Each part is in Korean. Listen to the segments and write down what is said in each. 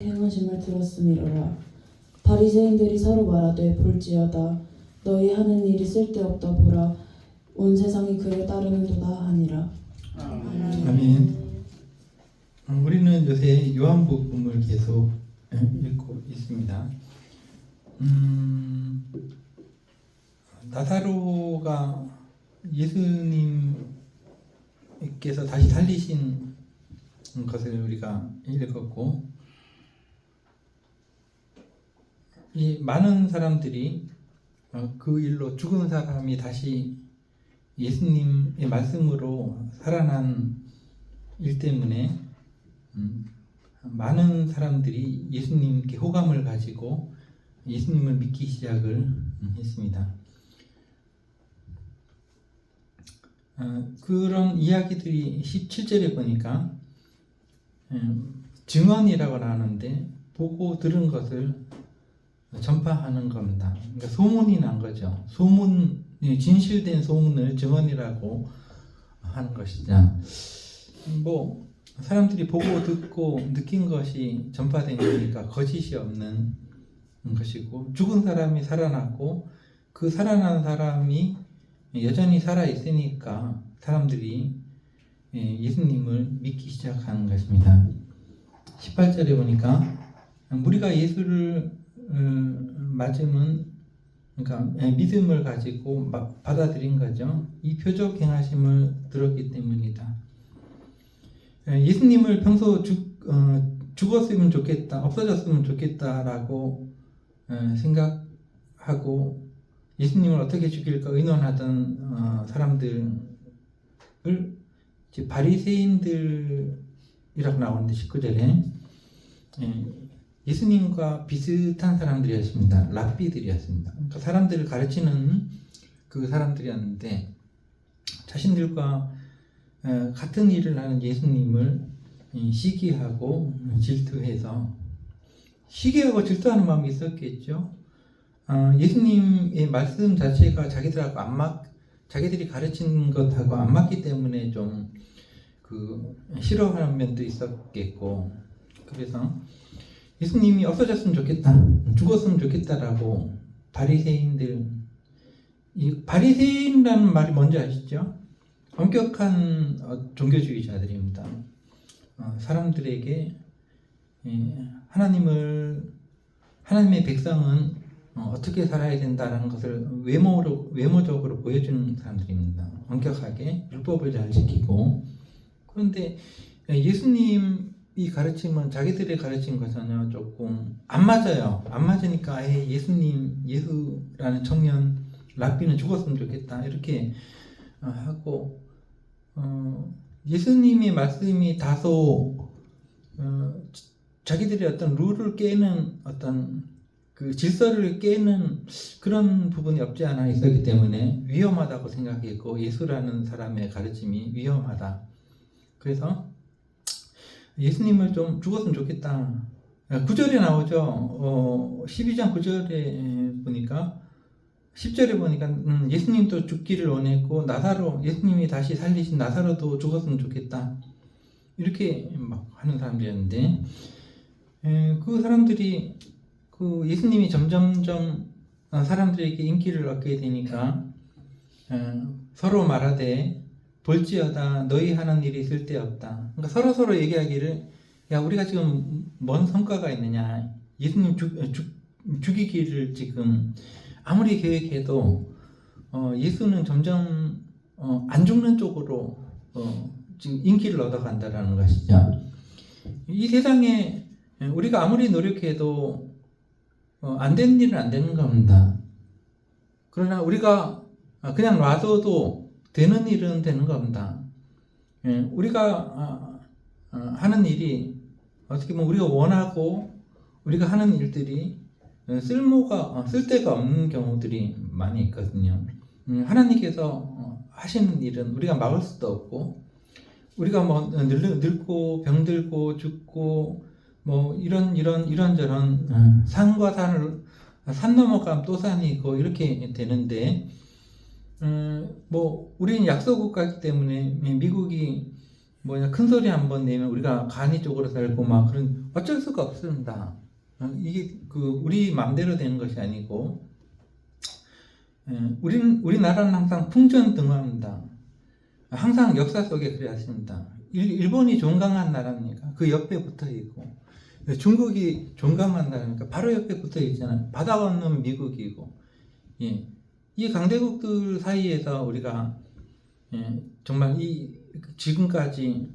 행하심을 들었음이로라. 바리새인들이 서로 말하되 볼지어다 너희 하는 일이 쓸데없다 보라 온 세상이 그를 따르는도다 하니라. 아멘. 우리는 요새 요한복음을 계속 읽고 있습니다. 나사로가 예수님께서 다시 살리신 것을 우리가 읽었고, 이 많은 사람들이 그 일로 죽은 사람이 다시 예수님의 말씀으로 살아난 일 때문에 많은 사람들이 예수님께 호감을 가지고 예수님을 믿기 시작을 했습니다. 그런 이야기들이 17절에 보니까 증언이라고 나오는데 보고 들은 것을 전파하는 겁니다. 그러니까 소문이 난 거죠. 진실된 소문을 증언이라고 하는 것이죠. 사람들이 보고 듣고 느낀 것이 전파된 거니까 거짓이 없는 것이고, 죽은 사람이 살아났고 그 살아난 사람이 여전히 살아있으니까 사람들이 예수님을 믿기 시작하는 것입니다. 18절에 보니까 무리가 예수를 맞으면, 그러니까 믿음을 가지고 받아들인 거죠. 이 표적 행하심을 들었기 때문이다. 예수님을 평소 죽었으면 좋겠다, 없어졌으면 좋겠다라고 생각하고 예수님을 어떻게 죽일까 의논하던 사람들을 바리새인들이라고 나오는데 19절에 예수님과 비슷한 사람들이었습니다. 랍비들이었습니다. 그러니까 사람들을 가르치는 그 사람들이었는데, 자신들과 같은 일을 하는 예수님을 시기하고 질투해서, 시기하고 질투하는 마음이 있었겠죠. 예수님의 말씀 자체가 자기들이 가르친 것하고 안 맞기 때문에 좀 싫어하는 면도 있었겠고, 그래서 예수님이 없어졌으면 좋겠다, 죽었으면 좋겠다라고 이 바리새인이라는 말이 뭔지 아시죠? 엄격한 종교주의자들입니다. 사람들에게 하나님의 백성은 어떻게 살아야 된다는 것을 외모적으로 보여주는 사람들입니다. 엄격하게 율법을 잘 지키고. 그런데 예수님이 가르침은 자기들의 가르친 것은 조금 안 맞아요. 안 맞으니까 예수라는 청년 랍비는 죽었으면 좋겠다 이렇게 하고, 예수님의 말씀이 다소 자기들의 어떤 룰을 깨는, 어떤 그 질서를 깨는 그런 부분이 없지 않아 있었기 때문에 위험하다고 생각했고, 예수라는 사람의 가르침이 위험하다. 그래서 예수님을 좀 죽었으면 좋겠다. 9절에 나오죠. 12장 9절에 보니까, 10절에 보니까 예수님도 죽기를 원했고, 예수님이 다시 살리신 나사로도 죽었으면 좋겠다 이렇게 막 하는 사람들이었는데, 그 사람들이 예수님이 점점점 사람들에게 인기를 얻게 되니까 서로 말하되 볼지어다 너희 하는 일이 쓸데없다. 그러니까 서로 얘기하기를, 야, 우리가 지금 뭔 성과가 있느냐, 예수님 죽이기를 지금 아무리 계획해도 예수는 점점 안 죽는 쪽으로 지금 인기를 얻어간다라는 것이죠. 이 세상에 우리가 아무리 노력해도 안 되는 일은 안 되는 겁니다. 그러나 우리가 그냥 놔둬도 되는 일은 되는 겁니다. 우리가 하는 일이 어떻게 보면 우리가 원하고 우리가 하는 일들이 쓸데가 없는 경우들이 많이 있거든요. 하나님께서 하시는 일은 우리가 막을 수도 없고, 우리가 늙고 병들고 죽고 이런저런 산과 산 넘어가면 또 산이 있고 이렇게 되는데, 우리는 약소국가이기 때문에 미국이 큰 소리 한번 내면 우리가 간이 쪽으로 살고 막 그런 어쩔 수가 없습니다. 이게 우리 마음대로 되는 것이 아니고 우리나라는 항상 풍전등화입니다. 항상 역사 속에 그래왔습니다. 일본이 종강한 나라니까 그 옆에 붙어 있고 중국이 종강한 나라니까 바로 옆에 붙어 있잖아요. 바다 건너면 미국이고 이 강대국들 사이에서 우리가 정말 지금까지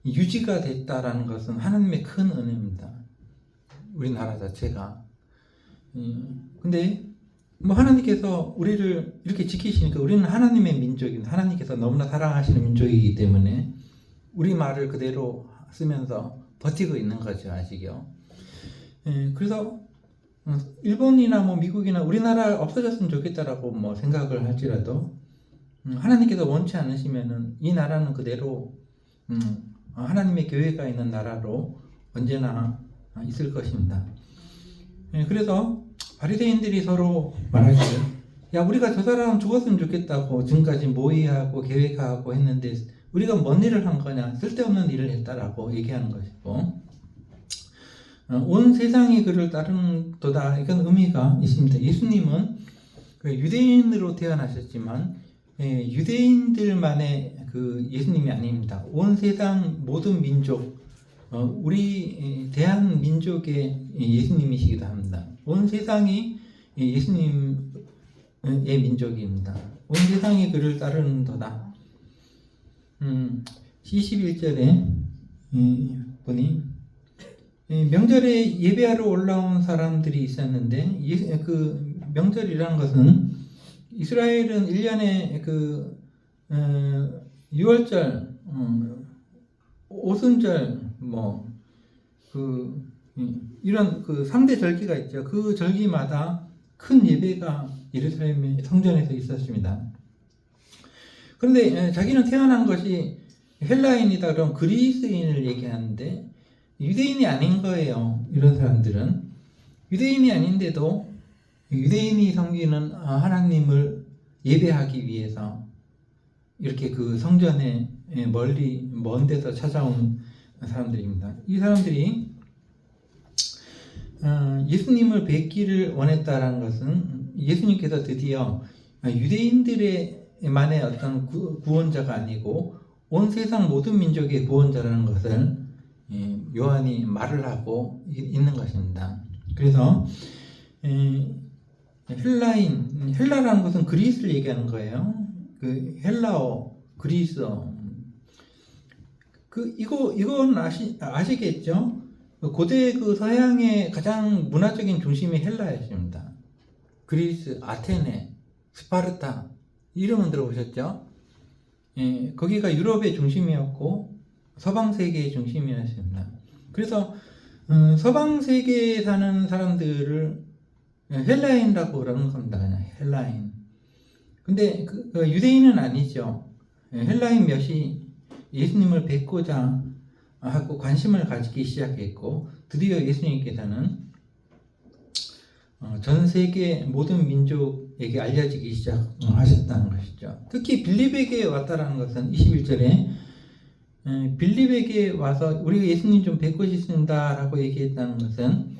유지가 됐다라는 것은 하나님의 큰 은혜입니다. 우리나라 자체가. 근데 하나님께서 우리를 이렇게 지키시니까 우리는 하나님의 민족입니다. 하나님께서 너무나 사랑하시는 민족이기 때문에 우리 말을 그대로 쓰면서 버티고 있는 거죠, 아직요. 그래서 일본이나 미국이나 우리나라 없어졌으면 좋겠다라고 생각을 할지라도 하나님께서 원치 않으시면은 이 나라는 그대로 하나님의 교회가 있는 나라로 언제나 있을 것입니다. 그래서 바리새인들이 서로 말하기를 야 우리가 저 사람 죽었으면 좋겠다고 지금까지 모의하고 계획하고 했는데 우리가 뭔 일을 한 거냐 쓸데없는 일을 했다라고 얘기하는 것이고 온 세상이 그를 따르는도다 이건 의미가 있습니다. 예수님은 유대인으로 태어나셨지만 유대인들만의 예수님이 아닙니다. 온 세상 모든 민족 우리 대한민족의 예수님이시기도 합니다. 온 세상이 예수님의 민족입니다. 온 세상이 그를 따르는도다. 21절에 보니 명절에 예배하러 올라온 사람들이 있었는데 그 명절이라는 것은 이스라엘은 1년에 6월절, 오순절 이런 3대 절기가 있죠. 그 절기마다 큰 예배가 예루살렘 성전에서 있었습니다. 그런데 자기는 태어난 것이 헬라인이다 그럼 그리스인을 얘기하는데 유대인이 아닌 거예요. 이런 사람들은 유대인이 아닌데도 유대인이 섬기는 하나님을 예배하기 위해서 이렇게 그 성전에 먼 데서 찾아온 사람들입니다. 이 사람들이 예수님을 뵙기를 원했다라는 것은 예수님께서 드디어 유대인들만의 어떤 구원자가 아니고 온 세상 모든 민족의 구원자라는 것을 요한이 말을 하고 있는 것입니다. 그래서 헬라라는 것은 그리스를 얘기하는 거예요. 그 헬라어, 그리스어. 이건 아시겠죠? 고대 서양의 가장 문화적인 중심이 헬라였습니다. 그리스, 아테네, 스파르타 이름은 들어보셨죠? 거기가 유럽의 중심이었고 서방 세계의 중심이었습니다. 그래서 서방 세계에 사는 사람들을 헬라인이라고 그러는 겁니다. 그냥 헬라인. 근데 유대인은 아니죠. 헬라인 몇이 예수님을 뵙고자 하고 관심을 가지기 시작했고 드디어 예수님께서는 전 세계 모든 민족에게 알려지기 시작하셨다는 것이죠. 특히 빌립에게 왔다라는 것은 21절에 빌립에게 와서 우리가 예수님 좀 뵙고 싶습니다 라고 얘기했다는 것은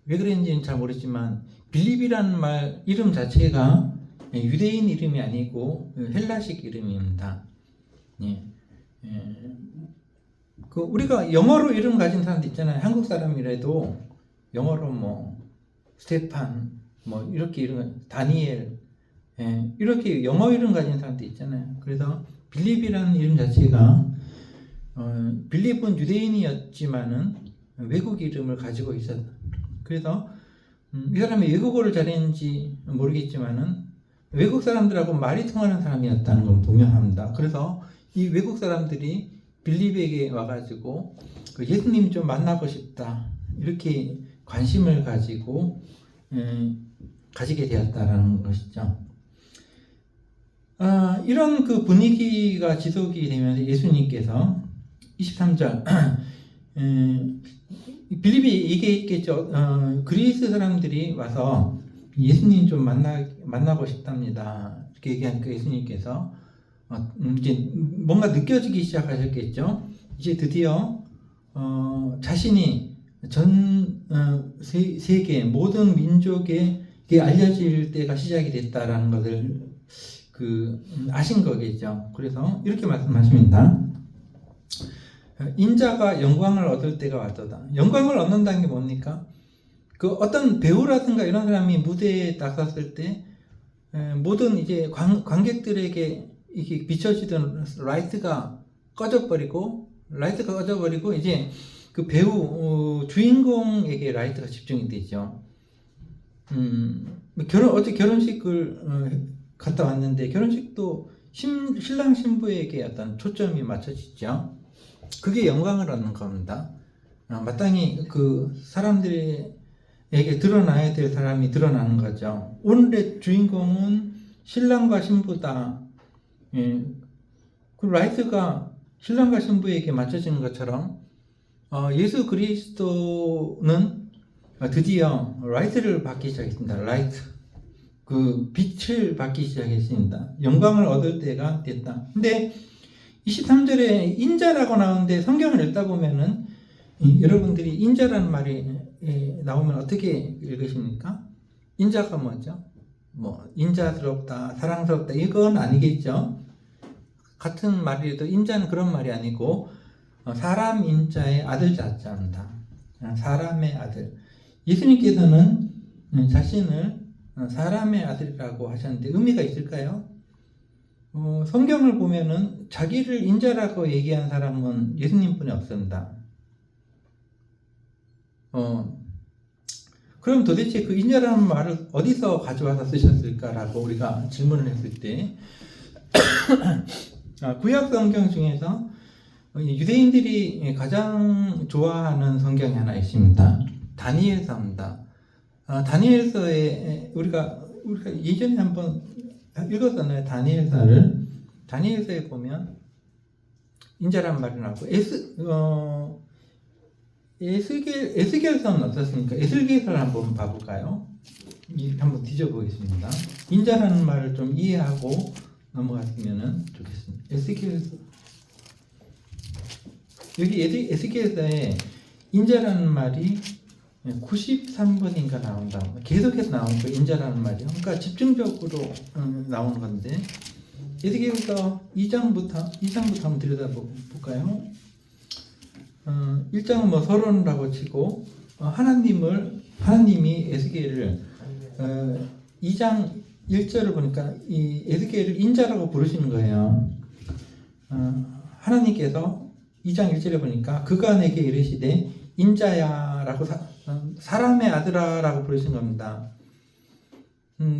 왜 그랬는지는 잘 모르지만 빌립이라는 말 이름 자체가 유대인 이름이 아니고 헬라식 이름입니다. 우리가 영어로 이름 가진 사람도 있잖아요. 한국 사람이라도 영어로 스테판 이렇게 이름 다니엘 이렇게 영어 이름 가진 사람도 있잖아요. 그래서 빌립이라는 이름 자체가 빌립은 유대인이었지만은 외국 이름을 가지고 있었다. 그래서 이 사람이 외국어를 잘했는지 모르겠지만은 외국 사람들하고 말이 통하는 사람이었다는 건 분명합니다. 그래서 이 외국 사람들이 빌립에게 와가지고 예수님 좀 만나고 싶다 이렇게 관심을 가지고 가지게 되었다라는 것이죠. 이런 분위기가 지속이 되면서 예수님께서 23절 빌립이 얘기했겠죠. 그리스 사람들이 와서 예수님 좀 만나고 싶답니다. 이렇게 얘기하니까 예수님께서 이제 뭔가 느껴지기 시작하셨겠죠. 이제 드디어 자신이 전 세계 모든 민족에게 알려질 때가 시작이 됐다라는 것을 아신 거겠죠. 그래서 이렇게 말씀하십니다. 인자가 영광을 얻을 때가 왔도다. 영광을 얻는다는 게 뭡니까? 어떤 배우라든가 이런 사람이 무대에 나섰을 때 모든 이제 관객들에게 이게 비춰지던 라이트가 꺼져버리고 이제 그 배우 주인공에게 라이트가 집중이 되죠. 어제 결혼식을 갔다 왔는데 결혼식도 신랑 신부에게 어떤 초점이 맞춰지죠. 그게 영광을 얻는 겁니다. 마땅히 그 사람들에게 드러나야 될 사람이 드러나는 거죠. 오늘의 주인공은 신랑과 신부다. 그 라이트가 신랑과 신부에게 맞춰지는 것처럼 예수 그리스도는 드디어 라이트를 받기 시작했습니다. 라이트. 그 빛을 받기 시작했습니다. 영광을 얻을 때가 됐다. 근데 23절에 인자라고 나오는데 성경을 읽다 보면은 여러분들이 인자라는 말이 나오면 어떻게 읽으십니까? 인자가 뭐죠? 인자스럽다, 사랑스럽다 이건 아니겠죠? 같은 말이라도 인자는 그런 말이 아니고 사람 인자의 아들 자자입니다. 사람의 아들. 예수님께서는 자신을 사람의 아들이라고 하셨는데 의미가 있을까요? 성경을 보면은 자기를 인자라고 얘기한 사람은 예수님뿐이 없습니다. 그럼 도대체 그 인자라는 말을 어디서 가져와서 쓰셨을까라고 우리가 질문을 했을 때 구약 성경 중에서 유대인들이 가장 좋아하는 성경이 하나 있습니다. 다니엘서입니다. 다니엘서에 우리가 예전에 한번 읽었잖아요. 다니엘서에 보면 인자란 말이 나오고 에스겔서는 어떻습니까? 에스겔서를 한번 봐볼까요? 한번 뒤져보겠습니다. 인자라는 말을 좀 이해하고 넘어갔으면 좋겠습니다. 에스겔서 여기 에스겔서에 인자라는 말이 93번인가 나온다. 계속해서 나오는 거 인자라는 말이요. 그러니까 집중적으로 나오는 건데 에스겔서 2장부터 한번 들여다볼까요? 1장은 서론이라고 치고 하나님이 에스겔을 2장 1절을 보니까 이 에스겔을 인자라고 부르시는 거예요. 하나님께서 2장 1절에 보니까 그가 내게 이르시되 인자야라고 사람의 아들아라고 부르신 겁니다.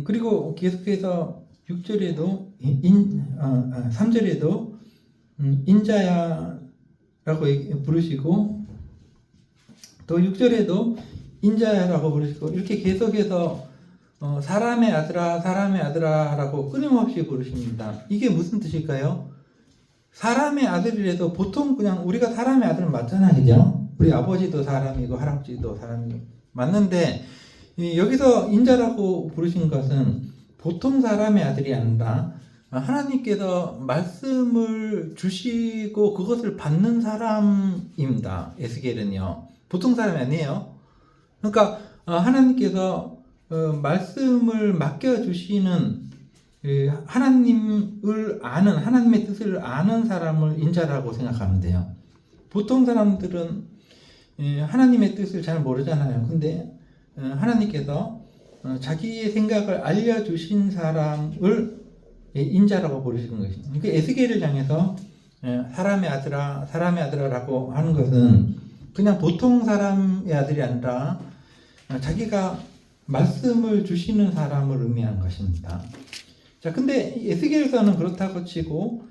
그리고 계속해서 6절에도 3절에도 인자야라고 부르시고 또 6절에도 인자야라고 부르시고 이렇게 계속해서 사람의 아들아라고 끊임없이 부르십니다. 이게 무슨 뜻일까요? 사람의 아들이라도 보통 그냥 우리가 사람의 아들은 맞잖아, 그죠? 우리 아버지도 사람이고 할아버지도 사람이고 맞는데 여기서 인자라고 부르신 것은 보통 사람의 아들이 아니라 하나님께서 말씀을 주시고 그것을 받는 사람입니다. 에스겔은요. 보통 사람이 아니에요. 그러니까 하나님께서 말씀을 맡겨주시는 하나님을 아는 하나님의 뜻을 아는 사람을 인자라고 생각하면 돼요. 보통 사람들은 하나님의 뜻을 잘 모르잖아요. 근데 하나님께서 자기의 생각을 알려주신 사람을 인자라고 부르시는 것입니다. 그러니까 에스겔을 향해서 사람의 아들아라고 하는 것은 그냥 보통 사람의 아들이 아니라 자기가 말씀을 주시는 사람을 의미하는 것입니다. 자, 근데 에스겔서는 그렇다고 치고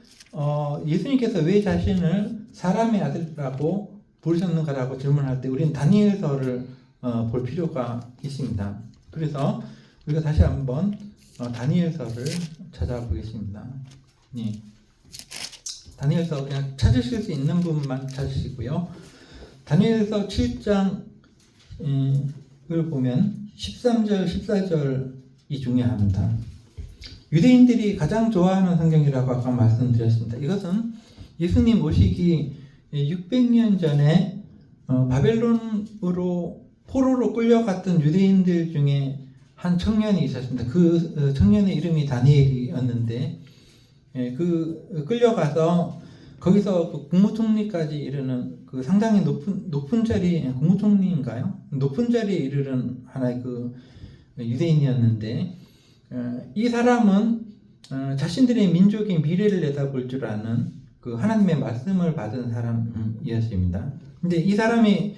예수님께서 왜 자신을 사람의 아들이라고 부르셨는가라고 질문할 때 우리는 다니엘서를 볼 필요가 있습니다. 그래서 우리가 다시 한번 다니엘서를 찾아보겠습니다. 예. 다니엘서 그냥 찾으실 수 있는 부분만 찾으시고요. 다니엘서 7장을 보면 13절, 14절이 중요합니다. 유대인들이 가장 좋아하는 성경이라고 아까 말씀드렸습니다. 이것은 예수님 오시기 600년 전에 바벨론으로 포로로 끌려갔던 유대인들 중에 한 청년이 있었습니다. 그 청년의 이름이 다니엘이었는데 그 끌려가서 거기서 그 국무총리까지 이르는 그 상당히 높은 자리, 국무총리인가요? 높은 자리에 이르는 하나의 그 유대인이었는데 이 사람은 자신들의 민족의 미래를 내다볼 줄 아는 그 하나님의 말씀을 받은 사람이었습니다. 근데 이 사람이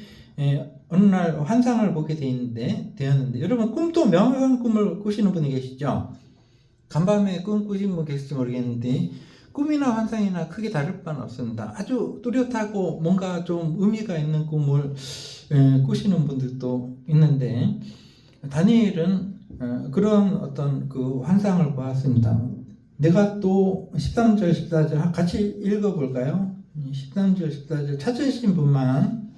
어느 날 환상을 보게 되었는데 여러분 꿈도 명확한 꿈을 꾸시는 분이 계시죠? 간밤에 꿈 꾸신 분 계실지 모르겠는데 꿈이나 환상이나 크게 다를 바는 없습니다. 아주 뚜렷하고 뭔가 좀 의미가 있는 꿈을 꾸시는 분들도 있는데 다니엘은 그런 어떤 그 환상을 보았습니다. 내가 또 13절 14절 같이 읽어볼까요? 13절 14절 찾으신 분만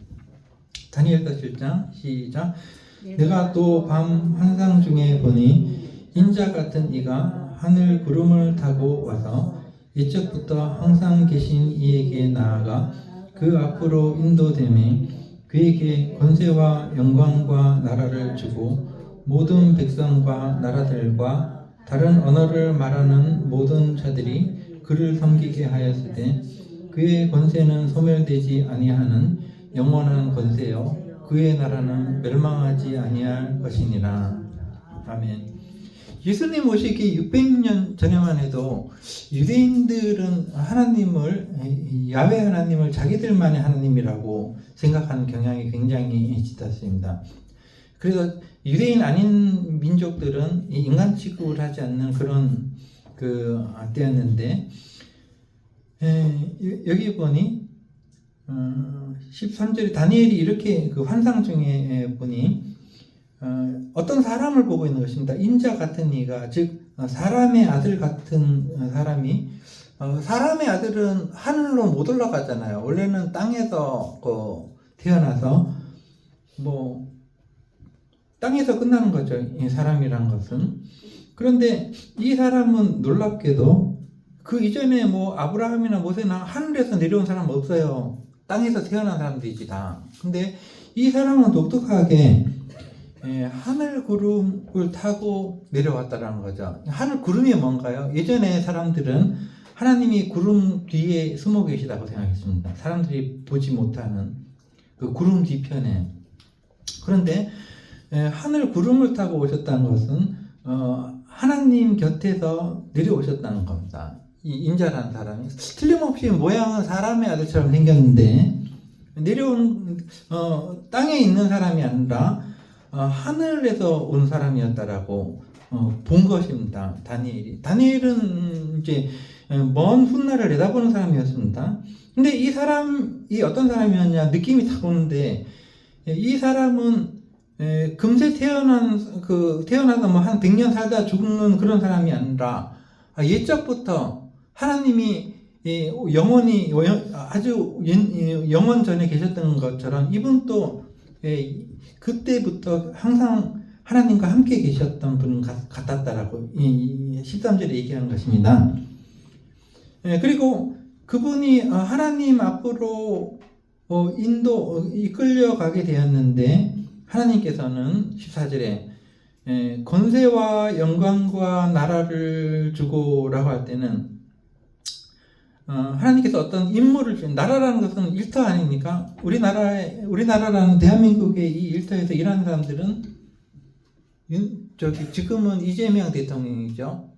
다니엘서 7장 시작. 내가 또 밤 환상 중에 보니 인자 같은 이가 하늘 구름을 타고 와서 옛적부터 항상 계신 이에게 나아가 그 앞으로 인도되매 그에게 권세와 영광과 나라를 주고 모든 백성과 나라들과 다른 언어를 말하는 모든 자들이 그를 섬기게 하였으되 그의 권세는 소멸되지 아니하는 영원한 권세요 그의 나라는 멸망하지 아니할 것이니라. 아멘. 예수님 오시기 600년 전에만 해도 유대인들은 하나님을 야훼 하나님을 자기들만의 하나님이라고 생각하는 경향이 굉장히 짙었습니다. 그래서 유대인 아닌 민족들은 인간 취급을 하지 않는 그런 때였는데 여기 보니 13절에 다니엘이 이렇게 그 환상 중에 보니 어떤 사람을 보고 있는 것입니다. 인자 같은 이가 즉 사람의 아들 같은 사람이 사람의 아들은 하늘로 못 올라가잖아요. 원래는 땅에서 태어나서 땅에서 끝나는 거죠. 이 사람이란 것은. 그런데 이 사람은 놀랍게도 그 이전에 아브라함이나 모세나 하늘에서 내려온 사람 없어요. 땅에서 태어난 사람들이지 다. 근데 이 사람은 독특하게 하늘 구름을 타고 내려왔다라는 거죠. 하늘 구름이 뭔가요? 예전에 사람들은 하나님이 구름 뒤에 숨어 계시다고 생각했습니다. 사람들이 보지 못하는 그 구름 뒤편에. 그런데 하늘 구름을 타고 오셨다는 것은 하나님 곁에서 내려오셨다는 겁니다. 이 인자라는 사람이 틀림없이 모양은 사람의 아들처럼 생겼는데 내려온 땅에 있는 사람이 아니라 하늘에서 온 사람이었다라고 본 것입니다. 다니엘은 이제 먼 훗날을 내다보는 사람이었습니다. 근데 이 사람이 어떤 사람이었냐 느낌이 딱 오는데 이 사람은 금세 태어나서 한 100년 살다 죽는 그런 사람이 아니라 옛적부터 하나님이 영원히 아주 영원 전에 계셨던 것처럼 이분도 그때부터 항상 하나님과 함께 계셨던 분 같았다라고 13절에 얘기하는 것입니다. 그리고 그분이 하나님 앞으로 이끌려가게 되었는데 하나님께서는 14절에 권세와 영광과 나라를 주고라고 할 때는 하나님께서 어떤 임무를 주신 나라라는 것은 일터 아닙니까? 우리나라라는 대한민국의 이 일터에서 일하는 사람들은 지금은 이재명 대통령이죠.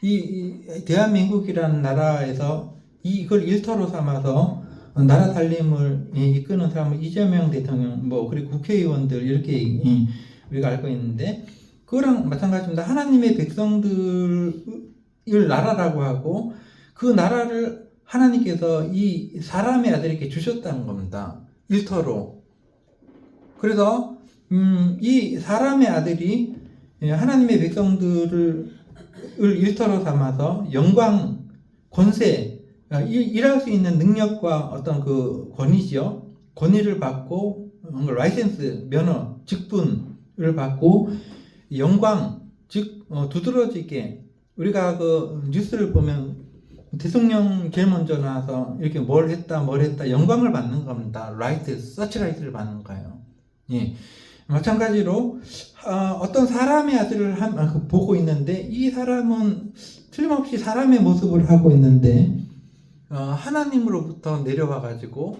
이 대한민국이라는 나라에서 이걸 일터로 삼아서 나라 살림을 이끄는 사람은 이재명 대통령 그리고 국회의원들 이렇게 우리가 알고 있는데 그거랑 마찬가지입니다. 하나님의 백성들을 나라라고 하고 그 나라를 하나님께서 이 사람의 아들에게 주셨다는 겁니다. 일터로. 그래서 이 사람의 아들이 하나님의 백성들을 일터로 삼아서 영광, 권세, 일할 수 있는 능력과 어떤 그 권위죠. 권위를 받고 라이센스, 면허, 직분을 받고 영광, 즉 두드러지게 우리가 그 뉴스를 보면 대통령 제일 먼저 나와서 이렇게 뭘 했다 영광을 받는 겁니다. 서치라이트를 받는 거예요. 예. 마찬가지로 어떤 사람의 아들을 보고 있는데 이 사람은 틀림없이 사람의 모습을 하고 있는데 하나님으로부터 내려와 가지고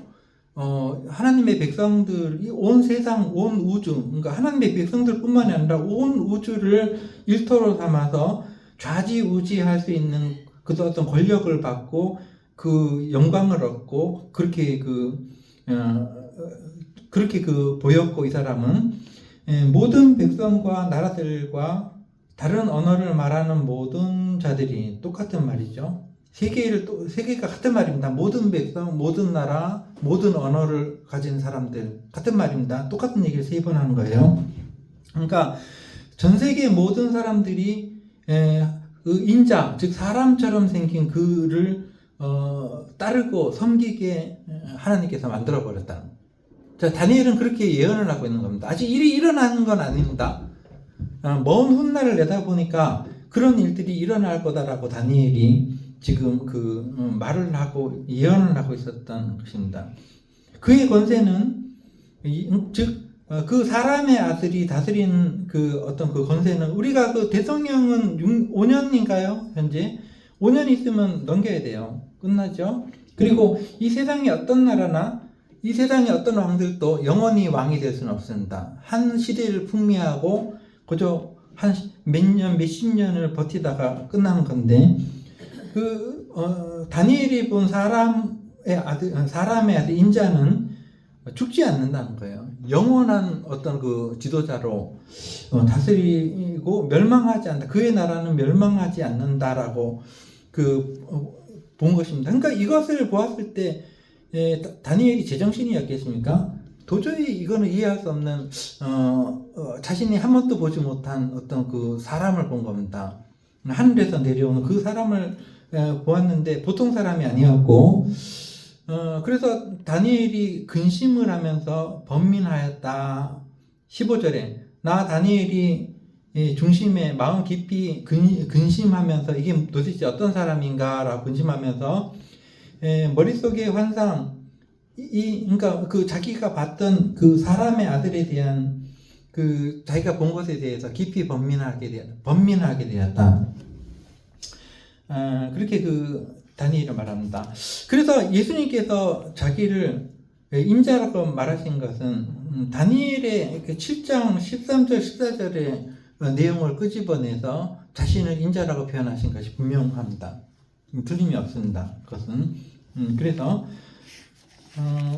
하나님의 백성들이 온 세상, 온 우주, 그러니까 하나님의 백성들뿐만이 아니라 온 우주를 일터로 삼아서 좌지우지할 수 있는 그 어떤 권력을 받고 그 영광을 얻고 그렇게 보였고, 이 사람은 모든 백성과 나라들과 다른 언어를 말하는 모든 자들이 똑같은 말이죠. 세계가 같은 말입니다. 모든 백성, 모든 나라, 모든 언어를 가진 사람들 같은 말입니다. 똑같은 얘기를 3번 하는 거예요. 그러니까 전 세계 모든 사람들이 그 인자, 즉 사람처럼 생긴 그를 따르고 섬기게 하나님께서 만들어 버렸다는 거예요. 자, 다니엘은 그렇게 예언을 하고 있는 겁니다. 아직 일이 일어나는 건 아닙니다. 먼 훗날을 내다보니까 그런 일들이 일어날 거다라고 다니엘이 지금 말을 하고 예언을 하고 있었던 것입니다. 그의 권세는 즉 그 사람의 아들이 다스리는 어떤 권세는, 우리가 대통령은 5년인가요? 현재 5년 있으면 넘겨야 돼요. 끝나죠. 그리고 이 세상의 어떤 나라나 이 세상의 어떤 왕들도 영원히 왕이 될 수는 없습니다. 한 시대를 풍미하고 그저 한 몇십 년을 버티다가 끝나는 건데, 다니엘이 본 사람의 아들 인자는 죽지 않는다는 거예요. 영원한 어떤 지도자로 다스리고 멸망하지 않는다. 그의 나라는 멸망하지 않는다라고 본 것입니다. 그러니까 이것을 보았을 때 다니엘이 제정신이었겠습니까? 도저히 이거는 이해할 수 없는 자신이 한 번도 보지 못한 어떤 사람을 본 겁니다. 하늘에서 내려오는 그 사람을 보았는데 보통 사람이 아니었고, 그래서 다니엘이 근심을 하면서 번민하였다. 15절에 나 다니엘이 중심에 마음 깊이 근심하면서 이게 도대체 어떤 사람인가라고 근심하면서 머릿속의 환상, 그러니까 자기가 봤던 사람의 아들에 대한 자기가 본 것에 대해서 깊이 번민하게 되었다. 그렇게 다니엘을 말합니다. 그래서 예수님께서 자기를 인자라고 말하신 것은 다니엘의 7장 13절 14절의 내용을 끄집어내서 자신을 인자라고 표현하신 것이 분명합니다. 틀림이 없습니다. 그것은 그래서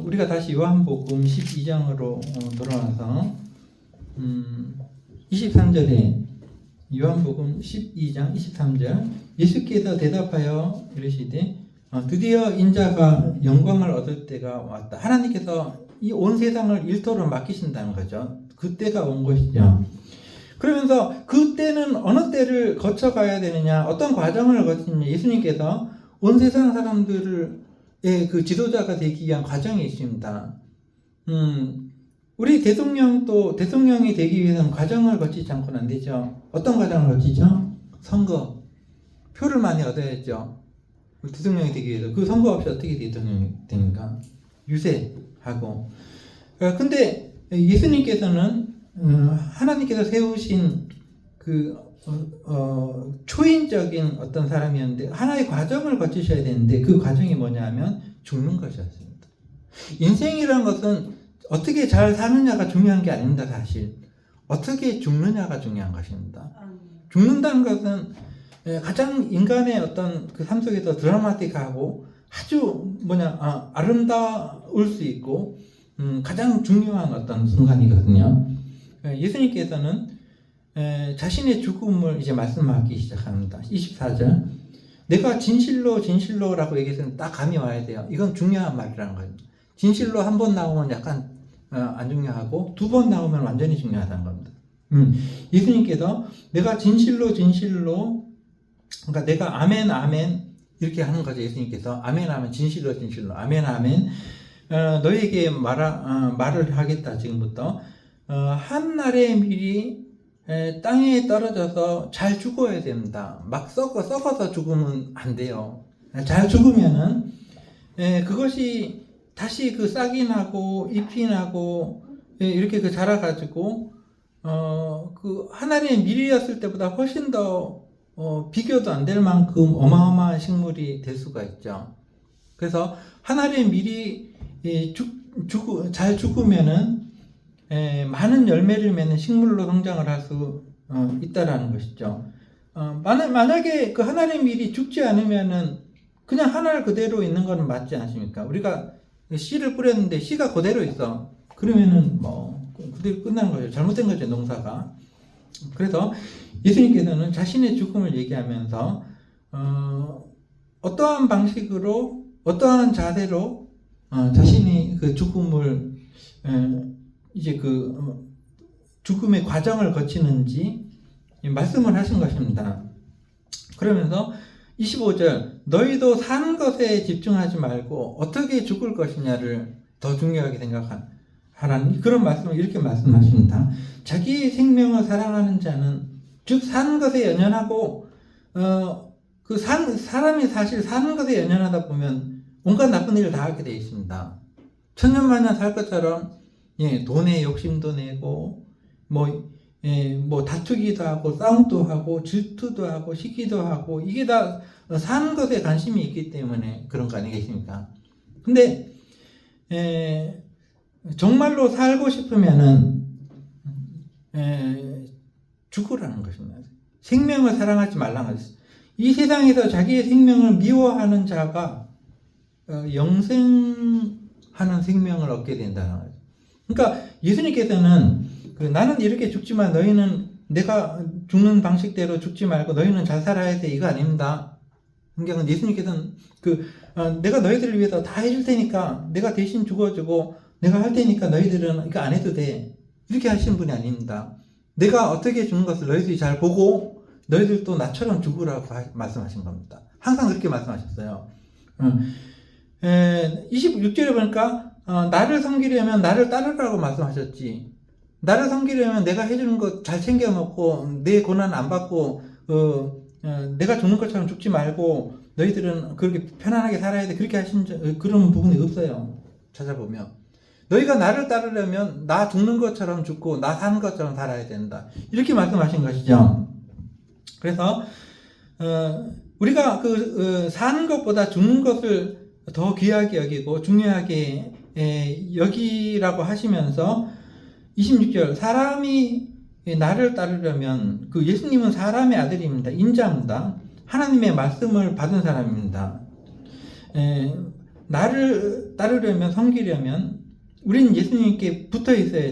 우리가 다시 요한복음 12장으로 돌아와서 23절에 요한복음 12장 23절 예수께서 대답하여 이르시되 드디어 인자가 영광을 얻을 때가 왔다. 하나님께서 이 온 세상을 일터로 맡기신다는 거죠. 그때가 온 것이죠. 그러면서 그때는 어느 때를 거쳐가야 되느냐, 어떤 과정을 거치느냐, 예수님께서 온 세상 사람들의 지도자가 되기 위한 과정이 있습니다. 우리 대통령도 대통령이 되기 위해서는 과정을 거치지 않고는 안 되죠. 어떤 과정을 거치죠? 선거. 표를 많이 얻어야죠. 대통령이 되기 위해서. 그 선거 없이 어떻게 대통령이 됩니까? 유세하고. 근데 예수님께서는 하나님께서 세우신 초인적인 어떤 사람이었는데 하나의 과정을 거치셔야 되는데 그 과정이 뭐냐면 죽는 것이었습니다. 인생이라는 것은 어떻게 잘 사느냐가 중요한 게 아닙니다. 사실 어떻게 죽느냐가 중요한 것입니다. 죽는다는 것은 가장 인간의 어떤 삶 속에서 드라마틱하고 아주 아름다울 수 있고 가장 중요한 어떤 순간이거든요. 예수님께서는 자신의 죽음을 이제 말씀하기 시작합니다. 24절 내가 진실로라고 얘기해서는 딱 감이 와야 돼요. 이건 중요한 말이라는 거예요. 진실로 한 번 나오면 약간 안 중요하고 2번 나오면 완전히 중요하다는 겁니다. 예수님께서 내가 진실로 그러니까 내가 아멘 이렇게 하는 거죠. 예수님께서 아멘 진실로 아멘 너에게 말을 하겠다. 지금부터 한 날에 미리 땅에 떨어져서 잘 죽어야 됩니다. 막 썩어서 죽으면 안 돼요. 잘 죽으면은 그것이 다시 그 싹이 나고 잎이 나고 이렇게 그 자라가지고 그 하나님의 밀이었을 때보다 훨씬 더 비교도 안 될 만큼 어마어마한 식물이 될 수가 있죠. 그래서 하나님의 밀이 잘 죽으면은 많은 열매를 맺는 식물로 성장을 할 수 있다라는 것이죠. 만약에 그 하나님의 밀이 죽지 않으면은 그냥 하늘 그대로 있는 거는 맞지 않습니까? 우리가 씨를 뿌렸는데 씨가 그대로 있어. 그러면은 뭐 그대로 끝나는 거죠. 잘못된 거죠, 농사가. 그래서 예수님께서는 자신의 죽음을 얘기하면서 어떠한 방식으로 어떠한 자세로 자신이 그 죽음을 이제 그 죽음의 과정을 거치는지 말씀을 하신 것입니다. 그러면서 25절 너희도 사는 것에 집중하지 말고 어떻게 죽을 것이냐를 더 중요하게 생각하라는 그런 말씀을 이렇게 말씀하십니다. 자기의 생명을 사랑하는 자는 즉 사는 것에 연연하고 사람이 사실 사는 것에 연연하다 보면 온갖 나쁜 일을 다 하게 되어 있습니다. 천년만년 살 것처럼 돈에 욕심도 내고 뭐 다투기도 하고 싸움도 하고 질투도 하고 시기도 하고 이게 다 사는 것에 관심이 있기 때문에 그런 거 아니겠습니까? 근데 정말로 살고 싶으면은 죽으라는 것입니다. 생명을 사랑하지 말라는 것입니다. 이 세상에서 자기의 생명을 미워하는 자가 영생하는 생명을 얻게 된다는 거죠. 그러니까 예수님께서는 나는 이렇게 죽지만 너희는 내가 죽는 방식대로 죽지 말고 너희는 잘 살아야 돼 이거 아닙니다. 그러니까 예수님께서는 내가 너희들을 위해서 다 해줄 테니까 내가 대신 죽어주고 내가 할 테니까 너희들은 이거 안 해도 돼 이렇게 하시는 분이 아닙니다. 내가 어떻게 죽는 것을 너희들이 잘 보고 너희들도 나처럼 죽으라고 말씀하신 겁니다. 항상 그렇게 말씀하셨어요. 26절에 보니까 나를 섬기려면 나를 따르라고 말씀하셨지. 나를 섬기려면 내가 해주는 거 잘 챙겨 먹고 내 고난 안 받고 내가 죽는 것처럼 죽지 말고 너희들은 그렇게 편안하게 살아야 돼 그렇게 하신 그런 부분이 없어요. 찾아보면 너희가 나를 따르려면 나 죽는 것처럼 죽고 나 사는 것처럼 살아야 된다 이렇게 말씀하신 것이죠. 그래서 우리가 사는 것보다 죽는 것을 더 귀하게 여기고 중요하게 여기라고 하시면서 26절 나를 따르려면 예수님은 사람의 아들입니다. 인자입니다. 하나님의 말씀을 받은 사람입니다. 나를 따르려면 섬기려면 우리는 예수님께 붙어 있어야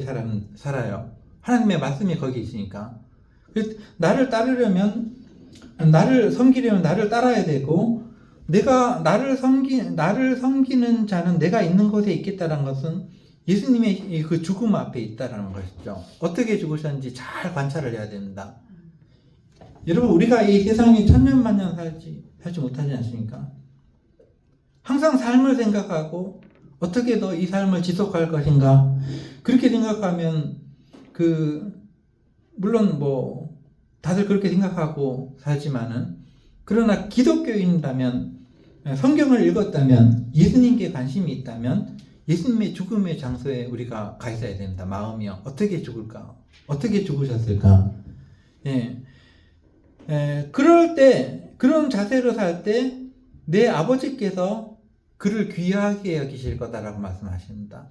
살아요. 하나님의 말씀이 거기 있으니까. 나를 따르려면 나를 섬기려면 나를 따라야 되고 내가 나를 섬기는 자는 내가 있는 곳에 있겠다는 것은 예수님의 그 죽음 앞에 있다는 것이죠. 어떻게 죽으셨는지 잘 관찰을 해야 됩니다. 여러분 우리가 이 세상에 천년만년 살지 못하지 않습니까? 항상 삶을 생각하고 어떻게 더 이 삶을 지속할 것인가 그렇게 생각하면 물론 뭐 다들 그렇게 생각하고 살지만은 그러나 기독교인이라면 성경을 읽었다면 예수님께 관심이 있다면 예수님의 죽음의 장소에 우리가 가 있어야 됩니다. 마음이요. 어떻게 죽을까? 어떻게 죽으셨을까? 그럴 때 그런 자세로 살 때 내 아버지께서 그를 귀하게 여기실 거다라고 말씀하십니다.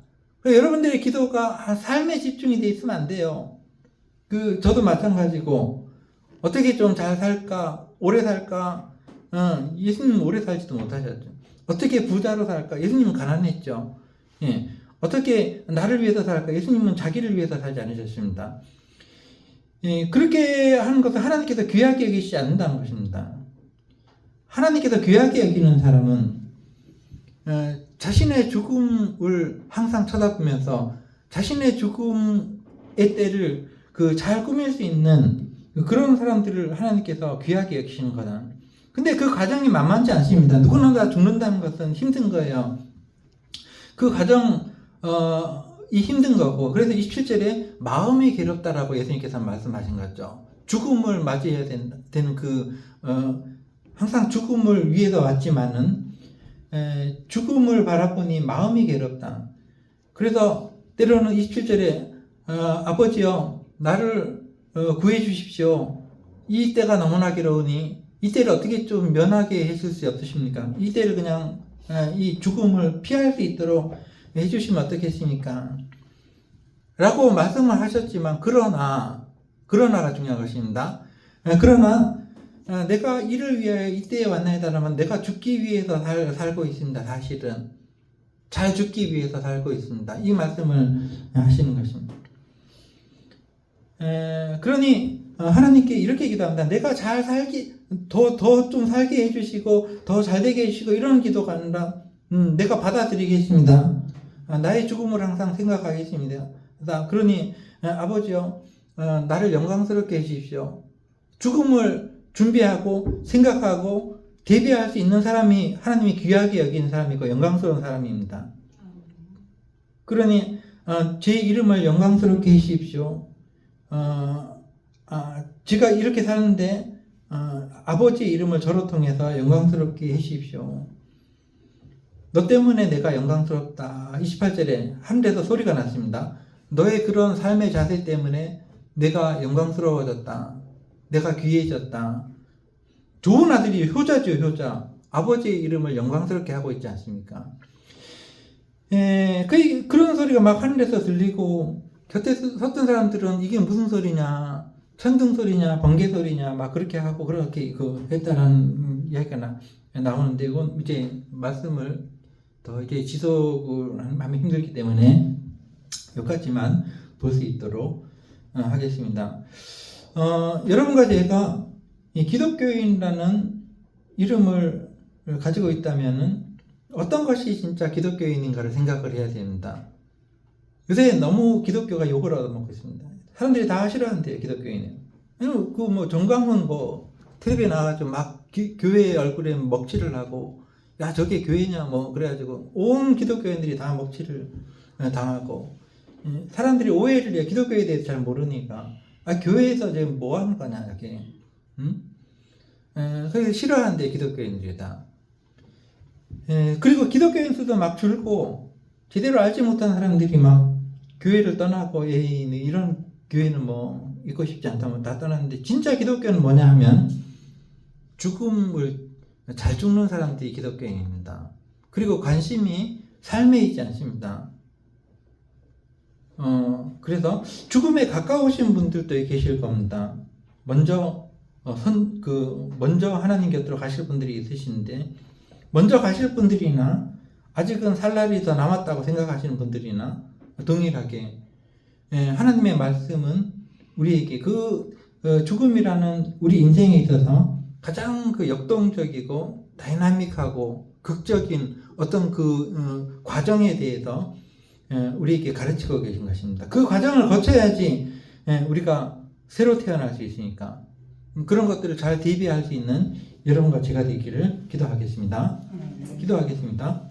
여러분들의 기도가 삶에 집중이 돼 있으면 안 돼요. 저도 마찬가지고 어떻게 좀 잘 살까? 오래 살까? 예수님은 오래 살지도 못하셨죠. 어떻게 부자로 살까? 예수님은 가난했죠. 어떻게 나를 위해서 살까? 예수님은 자기를 위해서 살지 않으셨습니다. 그렇게 하는 것을 하나님께서 귀하게 여기시지 않는다는 것입니다. 하나님께서 귀하게 여기는 사람은 자신의 죽음을 항상 쳐다보면서 자신의 죽음의 때를 잘 꾸밀 수 있는 그런 사람들을 하나님께서 귀하게 여기시는 거다. 근데 그 과정이 만만치 않습니다. 누구나 다 죽는다는 것은 힘든 거예요. 그 과정 이 힘든 거고, 그래서 27절에 마음이 괴롭다라고 예수님께서 말씀하신 거죠. 죽음을 맞이해야 되는 항상 죽음을 위해서 왔지만은 죽음을 바라보니 마음이 괴롭다. 그래서 때로는 27절에 아버지여 나를 구해 주십시오. 이 때가 너무나 괴로우니 이 때를 어떻게 좀 면하게 해줄 수 없으십니까? 이 때를 그냥 이 죽음을 피할 수 있도록 해주시면 어떻겠습니까? 라고 말씀을 하셨지만 그러나가 중요한 것입니다. 그러나 내가 이를 위하여 이때에 왔나이다라면 내가 죽기 위해서 살고 있습니다. 사실은 잘 죽기 위해서 살고 있습니다. 이 말씀을 하시는 것입니다. 그러니 하나님께 이렇게 기도합니다. 내가 잘 살기 더 좀 살게 해주시고 더 잘 되게 해주시고 이런 기도가 아니라 내가 받아들이겠습니다. 나의 죽음을 항상 생각하겠습니다. 그러니 아버지요 나를 영광스럽게 해주십시오. 죽음을 준비하고 생각하고 대비할 수 있는 사람이 하나님이 귀하게 여기는 사람이고 영광스러운 사람입니다. 그러니 제 이름을 영광스럽게 해주십시오. 제가 이렇게 사는데 아버지의 이름을 저로 통해서 영광스럽게 해주십시오. 너 때문에 내가 영광스럽다. 28절에 하늘에서 소리가 났습니다. 너의 그런 삶의 자세 때문에 내가 영광스러워졌다. 내가 귀해졌다. 좋은 아들이 효자죠, 효자. 아버지의 이름을 영광스럽게 하고 있지 않습니까? 그런 소리가 막 하늘에서 들리고 곁에 섰던 사람들은 이게 무슨 소리냐, 천둥 소리냐, 번개 소리냐, 막 그렇게 하고 그렇게 했다라는 이야기가 나오는데 이건 이제 말씀을 더 이제 지속을 하면 힘들기 때문에 여기까지만 볼 수 있도록 하겠습니다. 여러분과 제가 이 기독교인이라는 이름을 가지고 있다면은 어떤 것이 진짜 기독교인인가를 생각을 해야 됩니다. 요새 너무 기독교가 욕을 얻어먹고 있습니다. 사람들이 다 싫어한대요, 기독교인은. 정광훈 텔레비에 나와가지고 막 교회 얼굴에 먹칠을 하고, 야, 저게 교회냐, 그래가지고, 온 기독교인들이 다 먹칠을 당하고, 사람들이 오해를 해요. 기독교에 대해서 잘 모르니까. 교회에서 지금 뭐 하는 거냐, 이렇게. 그래서 싫어한대, 기독교인들이 다. 그리고 기독교인 수도 막 줄고, 제대로 알지 못한 사람들이 막 교회를 떠나고, 이런 교회는 있고 싶지 않다면 다 떠났는데, 진짜 기독교는 뭐냐 하면, 죽음을 잘 죽는 사람들이 기독교인입니다. 그리고 관심이 삶에 있지 않습니다. 그래서 죽음에 가까우신 분들도 계실 겁니다. 먼저 하나님 곁으로 가실 분들이 있으신데, 먼저 가실 분들이나, 아직은 살 날이 더 남았다고 생각하시는 분들이나, 동일하게, 하나님의 말씀은 우리에게 죽음이라는 우리 인생에 있어서 가장 역동적이고, 다이나믹하고, 극적인 어떤 과정에 대해서 우리에게 가르치고 계신 것입니다. 그 과정을 거쳐야지 우리가 새로 태어날 수 있으니까 그런 것들을 잘 대비할 수 있는 여러분과 제가 되기를 기도하겠습니다. 기도하겠습니다.